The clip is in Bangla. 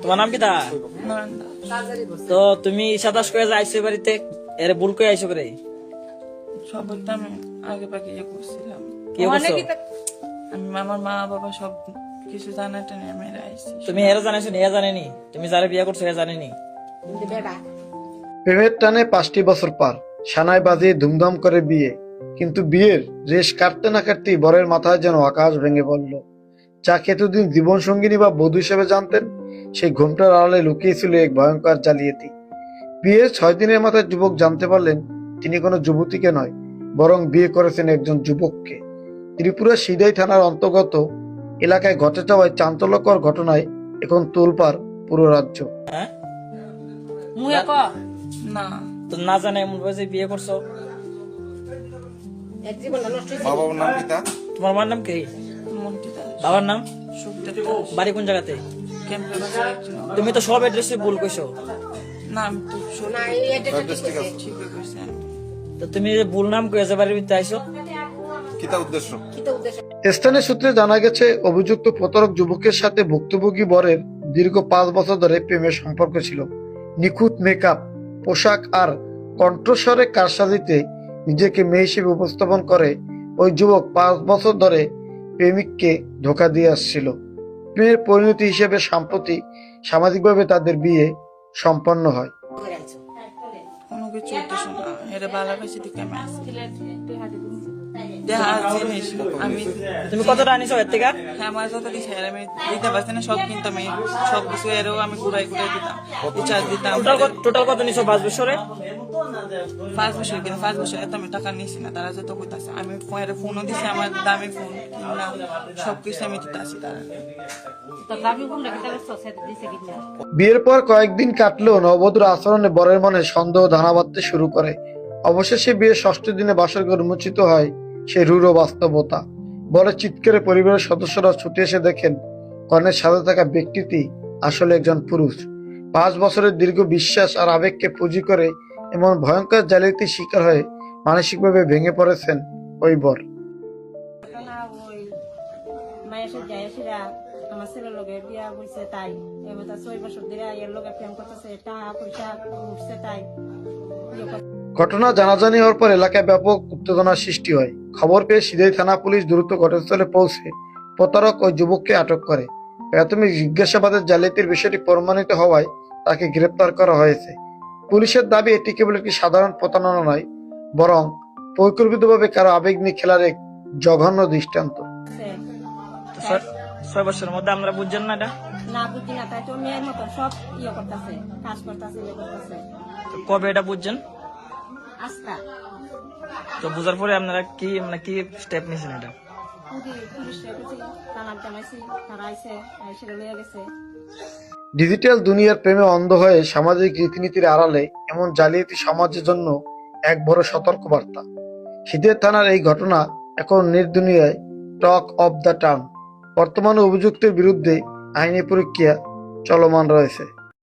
তোমার নাম কি তা? তো তুমি সাতাশ করে যাইছো বাড়িতে, এর ভুল করে আইসো করে সব বলতে আমি আগে পাকে ইয়ে করছিলাম। কি করছো? আমি আমার মা বাবা সব কিছু জানাতে নিয়ে আমি আইছি। তুমি এরা জানাইছো নি? এরা জানেনি তুমি যারা বিয়ে করছো? এরা জানেনি? প্রেমের টানে 5টি বছর পার, সানাই বাজিয়ে ধুমধাম করে বিয়ে। কিন্তু বিয়ের রেশ কাটতে না কাটতেই বরের মাথায় যেন আকাশ ভেঙে পড়ল। যাকে এতদিন জীবন সঙ্গিনী বা বধূ হিসেবে জানতেন, সেই ঘোমটার আড়ালে লুকিয়েছিল এক ভয়ঙ্কর জালিয়াতি। বিয়ের 6 দিনের মাথায় যুবক জানতে পারলেন তিনি কোনো যুবতীকে নয়, বরং বিয়ে করেছেন একজন যুবককে। ত্রিপুরা সিদাই থানার অন্তর্গত এলাকায় ঘটে যাওয়া চাঞ্চল্যকর ঘটনায় এখন তোলপাড় পুরো রাজ্য। হ্যাঁ, না, তো না জানে এমন ভাবে যে বিয়ে করছো। বাবার নাম কি তা? তোমার মার নাম কি? মন্টি দাস, বাবার নাম? সুখদেব বাড়ি কোন জায়গাতে? ক্যাম্পে বাসায় একজন। তুমি তো সব এড্রেসে ভুল কইছো। না, আমি তো সব অ্যাড্রেস ঠিক আছে। ঠিক কইছি আমি। তো তুমি যে ভুল নাম কইছো বাড়ির ভিতরে আইছো। কি তা উদ্দেশ্য? স্থানীয় সূত্রে জানা গেছে, অভিযুক্ত প্রতারক যুবকের সাথে ভুক্তভোগী বরের দীর্ঘ 5 বছর ধরে প্রেমের সম্পর্ক ছিল। নিখুঁত মেকআপ, পোশাক আর কণ্ঠস্বরে কারসাজিতে নিজেকে মেয়ে হিসেবে উপস্থাপন করে ওই যুবক 5 বছর ধরে প্রেমিককে ধোঁকা দিয়ে আসছিল। প্রেমের পরিণতি হিসেবে সম্প্রতি সামাজিকভাবে তাদের বিয়ে সম্পন্ন হয়। কোনো কিছু উদ্দেশ্য না, এটা ভালো পাইছি দিকে আমি আসছি। দেখা জিনিস আমি তুমি কতটা আনিছো এর থেকে? হ্যাঁ, আমার যত দিছে আমি দিতে পারছি না, সব কিন্তু আমি সব কিছু এরও আমি ঘুরাই ঘুরাই দিতাম, রিচার্জ দিতাম। টোটাল কত নিছো 5 বছরে? 5 বছর, কিন্তু 5 বছর এত আমি টাকা নিয়েছি না। তারা যত কইতাছে আমি ফোনও দিছি, আমার দামি ফোন কিনা সবকিছু আমি দিতেছি তারা। বিয়ের পর কয়েকদিন কাটলেও নববধূর আচরণে বরের মনে সন্দেহ দানা বাঁধতে শুরু করে। অবশেষে বিয়ের 6ষ্ঠ দিনে বাসর ঘর উন্মোচিত হয় সেই রূঢ় বাস্তবতা। বরের চিৎকারে পরিবারের সদস্যরা ছুটে এসে দেখেন কনের সাথে থাকা ব্যক্তিটি আসলে একজন পুরুষ। 5 বছরের দীর্ঘ বিশ্বাস আর আবেগকে পুঁজি করে এমন ভয়ঙ্কর জালিয়াতির শিকার হয়ে মানসিকভাবে ভেঙে পড়েছেন ওই বর। আমার ছেলের লগে বিয়া করছে তাই এবার 6 বছর ধরে এর লগে প্রেম করতেছে, টাকা পয়সা উঠছে তাই। ঘটনা জানাজানি হওয়ার পর এলাকায় ব্যাপক উত্তেজনার সৃষ্টি হয়। খবর পেয়ে সিদাই থানা পুলিশ দ্রুত ঘটনাস্থলে পৌঁছে প্রতারক ওই যুবককে আটক করে। প্রাথমিক জিজ্ঞাসাবাদের জালিয়াতির বিষয়টি প্রমাণিত হওয়ায় তাকে গ্রেপ্তার করা হয়েছে। পুলিশের দাবি এটি কেবল একটি সাধারণ প্রতারণা নয়, বরং পরিকল্পিতভাবে কারো আবেগ নিয়ে খেলার এক জঘন্য দৃষ্টান্ত। 6 বছরের মধ্যে আমরা বুঝছেন না এটা? না বুঝি না, তাই তো মেয়ের মতো সব ইয়ে করতেছে, কাজ করতেছে, ইয়ে করতেছে। তো কবে এটা বুঝছেন? আস্থা তো বুঝার পরে আপনারা কি কি স্টেপ নিয়েছেন এটা? পুলিশ রেখেছি, থানার জানাইছি, তারা আইসে সেটা লইয়া গেছে। ডিজিটাল দুনিয়ার প্রেমে অন্ধ হয়ে সামাজিক রীতিনীতির আড়ালে এমন জালিয়াতি সমাজের জন্য এক বড় সতর্কবার্তা। সিদের থানার এই ঘটনা এখন নির্দুনিয়ায় টক অব দ্য টাউন। বর্তমানে অভিযুক্তের বিরুদ্ধে আইনি প্রক্রিয়া চলমান রয়েছে।